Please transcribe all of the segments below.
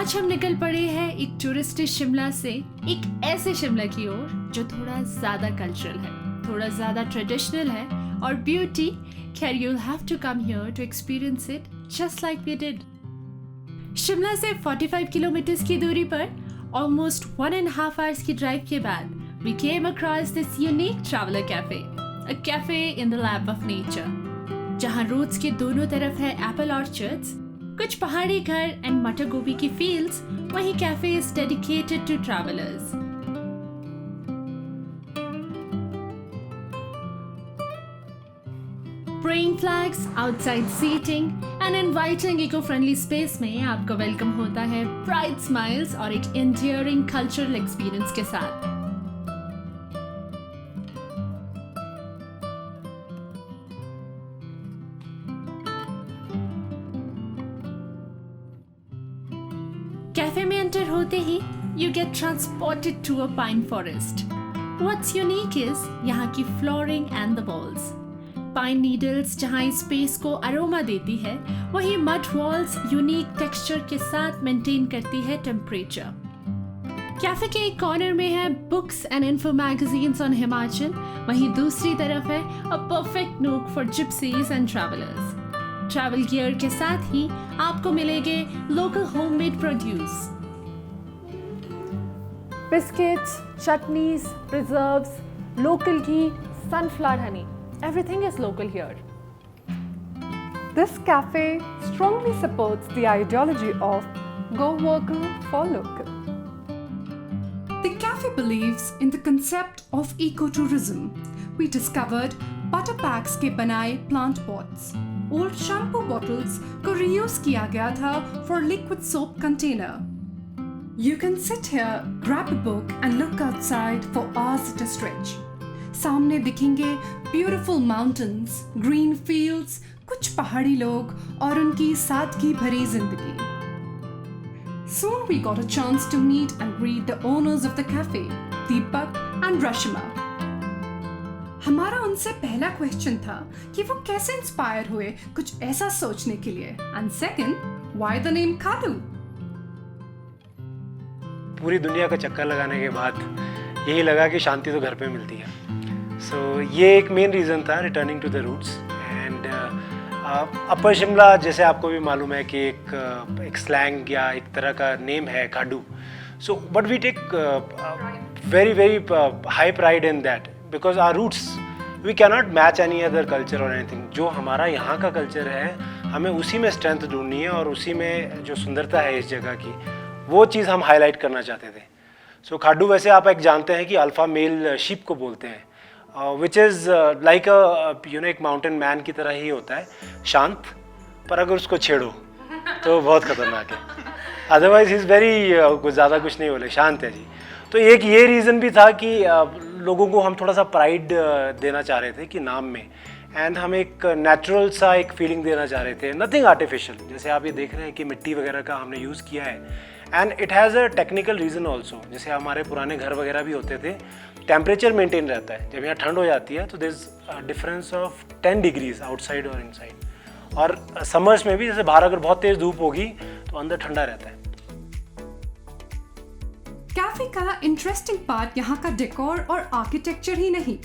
आज हम निकल पड़े हैं एक टूरिस्टी शिमला से एक ऐसे शिमला की ओर जो थोड़ा ज्यादा कल्चरल है, थोड़ा ज्यादा ट्रेडिशनल है और ब्यूटी, खैर you'll have to come here to experience it just like we did. Shimla से 45 किलोमीटर की दूरी पर almost 1.5 hours की ड्राइव के बाद we came across this unique traveler cafe, a cafe in the lap of nature, जहाँ roads के दोनों तरफ है एप्पल ऑर्चर्ड्स, कुछ पहाड़ी घर एंड मटर गोभी की फील्ड्स, वहीं cafe is dedicated to travellers. Praying flags, outside seating and inviting eco-friendly space में आपको वेलकम होता है bright smiles और एक endearing cultural experience के साथ. कैफे में एंटर होते ही you get transported to a pine forest. What's unique is यहाँ की flooring and the walls. Pine needles जहाँ इस स्पेस को अरोमा देती है, वहीं मड वॉल्स यूनिक टेक्सचर के साथ मेंटेन करती है टेम्परेचर. कैफे के एक कॉर्नर में है books and info magazines on Himachal, वहीं दूसरी तरफ है a perfect nook for gypsies and travellers. Travel gear के साथ ही आपको मिलेंगे local homemade produce. Biscuits, chutneys, preserves, local ghee, sunflower honey. Everything is local here. This cafe strongly supports the ideology of go local for local. The cafe believes in the concept of ecotourism. We discovered butter packs के बनाए plant pots. Old shampoo bottles को reuse किया गया था for liquid soap container. You can sit here, grab a book and look outside for hours at a stretch. सामने दिखेंगे beautiful mountains, green fields, कुछ पहाड़ी लोग और उनकी सादगी भरी जिंदगी. Soon we got a chance to meet and greet the owners of the cafe, Deepak and Rashima. हमारा उनसे पहला क्वेश्चन था कि वो कैसे इंस्पायर हुए कुछ ऐसा सोचने के लिए, and second, why the name Khadu. पूरी दुनिया का चक्कर लगाने के बाद यही लगा कि शांति तो घर पे मिलती है. सो ये एक मेन रीज़न था returning to the roots. And upper Shimla, जैसे आपको भी मालूम है कि एक स्लैंग या एक तरह का नेम है Khadu. So but we take very very high pride in that because our roots, we cannot match any other culture or anything. जो हमारा यहाँ का कल्चर है, हमें उसी में स्ट्रेंथ ढूंढनी है और उसी में जो सुंदरता है इस जगह की, वो चीज़ हम हाईलाइट करना चाहते थे. सो खाडू वैसे आप एक जानते हैं कि अल्फ़ा मेल शीप को बोलते हैं, विच इज़ लाइक एक माउंटेन मैन की तरह ही होता है, शांत, पर अगर उसको छेड़ो तो बहुत ख़तरनाक है. अदरवाइज इज़ वेरी, ज़्यादा कुछ नहीं बोले, शांत है जी. तो एक ये रीज़न भी था कि लोगों को हम थोड़ा सा प्राइड देना चाह रहे थे कि नाम में, एंड हम एक नेचुरल सा एक फीलिंग देना चाह रहे थे, नथिंग आर्टिफिशियल. जैसे आप ये देख रहे हैं कि मिट्टी वगैरह का हमने यूज़ किया है, and it has a technical reason also. जैसे हमारे पुराने घर वगैरह भी होते थे, टेम्परेचर मेंटेन रहता है. जब यहाँ ठंड हो जाती है तो there is difference of 10 degrees outside और इनसाइड. और समर्स में भी जैसे बाहर अगर बहुत तेज़ धूप होगी तो अंदर ठंडा रहता है. कैफे का इंटरेस्टिंग पार्ट यहाँ का डेकोर और आर्किटेक्चर ही नहीं,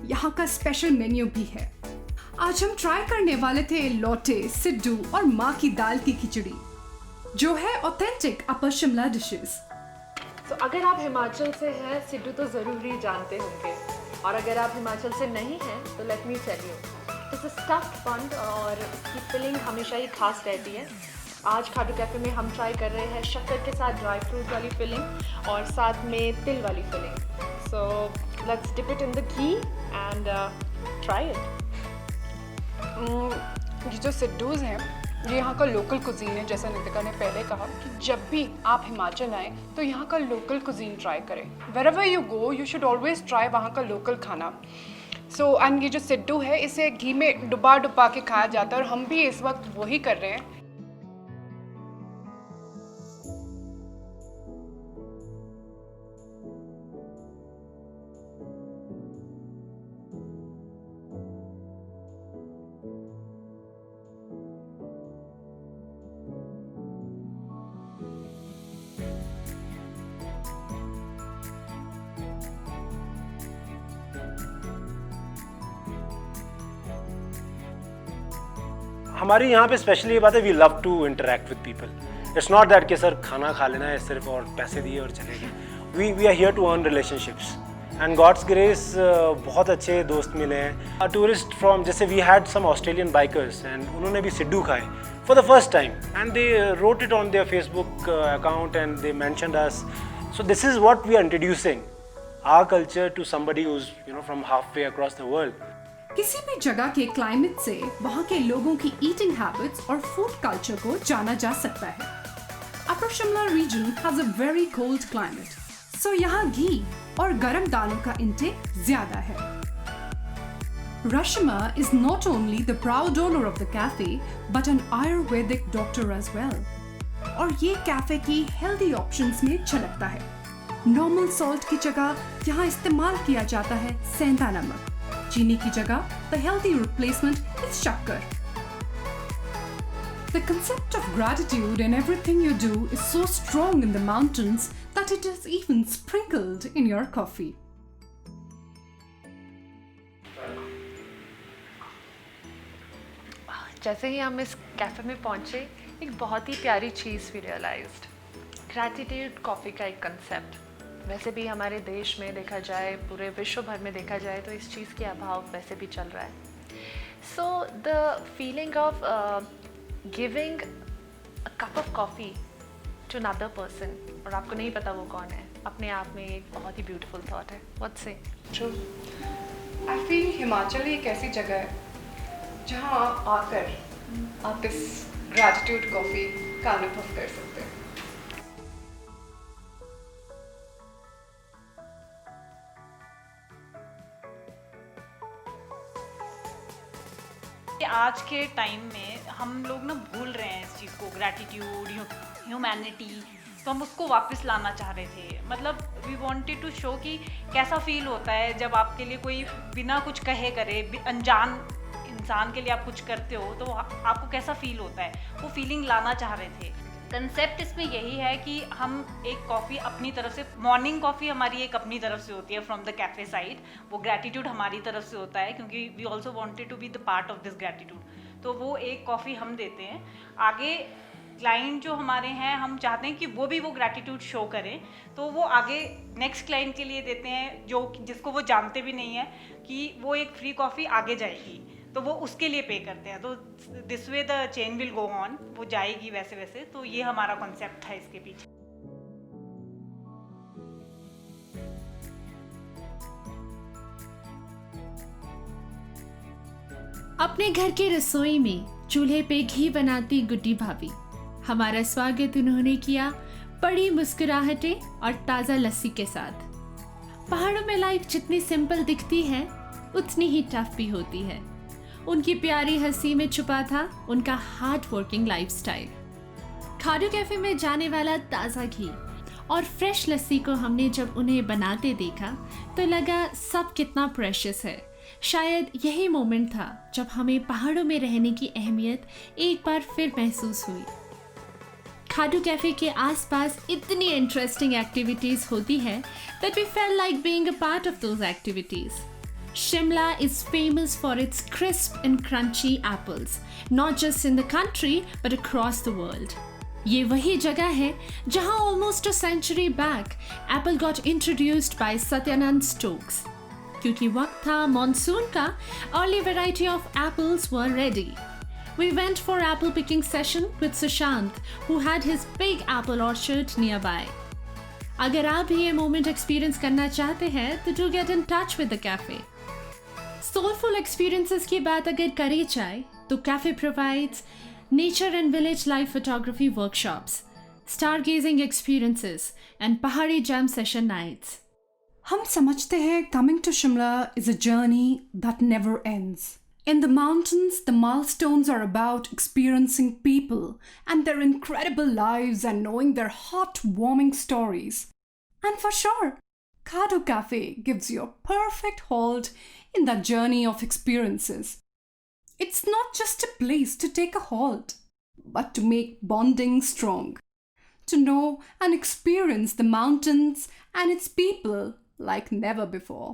यहाँ का स्पेशल मेन्यू भी है. आज हम ट्राई करने वाले थे लोटे, सिड्डू और माँ की दाल की खिचड़ी, जो है ऑथेंटिक अपर शिमला डिशेस. तो अगर आप हिमाचल से हैं, सिड्डू तो ज़रूर ही जानते होंगे, और अगर आप हिमाचल से नहीं हैं तो let me tell you, it's a stuffed bun और इसकी फिलिंग हमेशा ही खास रहती है. आज खाडू कैफे में हम ट्राई कर रहे हैं शक्कर के साथ ड्राई फ्रूट वाली फिलिंग और साथ में तिल वाली filling. So let's dip it in the ghee and try it. ये जो सिड्डूज़ हैं, ये यहाँ का लोकल कुजीन है. जैसा नितिका ने पहले कहा कि जब भी आप हिमाचल आएँ तो यहाँ का लोकल कुजीन ट्राई करें. Wherever you go you should always try वहाँ का लोकल खाना. सो एंड ये जो सिड्डू है, इसे घी में डुबा के खाया जाता है और हम भी इस वक्त वही कर रहे हैं. हमारी यहाँ पे स्पेशली ये बात है, we love to interact with people. It's not that कि सर खाना खा लेना है सिर्फ और पैसे दिए और चले गए। We are here to earn relationships and God's grace बहुत अच्छे दोस्त मिले हैं। टूरिस्ट फ्रॉम, जैसे we had some Australian bikers and उन्होंने भी सिड्डू खाए for the first time and they wrote it on their Facebook account and they mentioned us. So this is what we are introducing our culture to somebody who is from halfway across the world. किसी भी जगह के climate से वहाँ के लोगों की eating habits और फूड कल्चर को जाना जा सकता है। Upper Shimla region has a very cold climate, so यहाँ घी और गर्म दालों का इंटेक ज्यादा है। Rashima is not only the proud owner of the cafe, but an Ayurvedic doctor as well. और ये कैफे की हेल्दी ऑप्शंस में झलकता है। नॉर्मल सॉल्ट की जगह यहाँ इस्तेमाल किया जाता है सेंधा नमक। चीनी की जगह the healthy replacement is शक्कर। The concept of gratitude in everything you do is so strong in the mountains that it is even sprinkled in your coffee. जैसे ही हम इस कैफ़े में पहुँचे, एक बहुत ही प्यारी चीज़ भी रियलाइज्ड। ग्रैटिट्यूड कॉफ़ी का एक कंसेप्ट। वैसे भी हमारे देश में देखा जाए, पूरे विश्व भर में देखा जाए तो इस चीज़ के अभाव वैसे भी चल रहा है। So the feeling of giving a cup of coffee to another person, और आपको नहीं पता वो कौन है, अपने आप में एक बहुत ही ब्यूटीफुल थॉट है। व्हाट से ट्रू। आई फील हिमाचल एक ऐसी जगह है जहाँ आकर आप इस ग्रैटिट्यूड कॉफ़ी का अनुभव कर सकते हैं। आज के टाइम में हम लोग ना भूल रहे हैं इस चीज़ को, ग्रैटिट्यूड, ह्यूमैनिटी, तो हम उसको वापस लाना चाह रहे थे। मतलब वी वांटेड टू शो कि कैसा फील होता है जब आपके लिए कोई बिना कुछ कहे करे, अनजान इंसान के लिए आप कुछ करते हो तो आपको कैसा फील होता है, वो फीलिंग लाना चाह रहे थे। कंसेप्ट इसमें यही है कि हम एक कॉफ़ी अपनी तरफ से, मॉर्निंग कॉफ़ी हमारी एक अपनी तरफ से होती है फ्रॉम द कैफ़े साइड, वो ग्रैटिट्यूड हमारी तरफ से होता है क्योंकि we also wanted to be the part of this gratitude. तो वो एक कॉफ़ी हम देते हैं। आगे क्लाइंट जो हमारे हैं, हम चाहते हैं कि वो भी वो ग्रैटिट्यूड शो करें, तो वो आगे नेक्स्ट क्लाइंट के लिए देते हैं जो जिसको वो जानते भी नहीं है कि वो एक फ्री कॉफ़ी आगे जाएगी, तो वो उसके लिए पे करते हैं। तो this way the chain will go on, वो जाएगी वैसे वैसे। तो ये हमारा कॉन्सेप्ट था इसके पीछे। अपने घर के रसोई में चूल्हे पे घी बनाती गुड्डी भाभी, हमारा स्वागत उन्होंने किया बड़ी मुस्कुराहटें और ताज़ा लस्सी के साथ। पहाड़ों में लाइफ जितनी सिंपल दिखती है उतनी ही टफ भी होती है। उनकी प्यारी हंसी में छुपा था उनका हार्ड वर्किंग लाइफस्टाइल। खाडू कैफे में जाने वाला ताज़ा घी और फ्रेश लस्सी को हमने जब उन्हें बनाते देखा तो लगा सब कितना प्रेशियस है। शायद यही मोमेंट था जब हमें पहाड़ों में रहने की अहमियत एक बार फिर महसूस हुई। खाडू कैफे के आसपास इतनी इंटरेस्टिंग एक्टिविटीज़ होती है that we felt like being a part of those activities. Shimla is famous for its crisp and crunchy apples, not just in the country but across the world. ये वही जगह है जहाँ almost a century back apple got introduced by Satyanand Stokes. क्योंकि वक्त था monsoon का, early variety of apples were ready. We went for apple picking session with Sushant, who had his big apple orchard nearby. अगर आप भी ये moment experience करना चाहते हैं तो do get in touch with the cafe. Soulful experiences की बात अगर करी जाए तो cafe provides nature and village life photography workshops, stargazing experiences and पहाड़ी jam session nights. हम समझते हैं coming to Shimla is a journey that never ends. In the mountains, the milestones are about experiencing people and their incredible lives and knowing their heart-warming stories. And for sure, Khadu Cafe gives you a perfect hold in that journey of experiences. It's not just a place to take a halt, but to make bonding strong, to know and experience the mountains and its people like never before.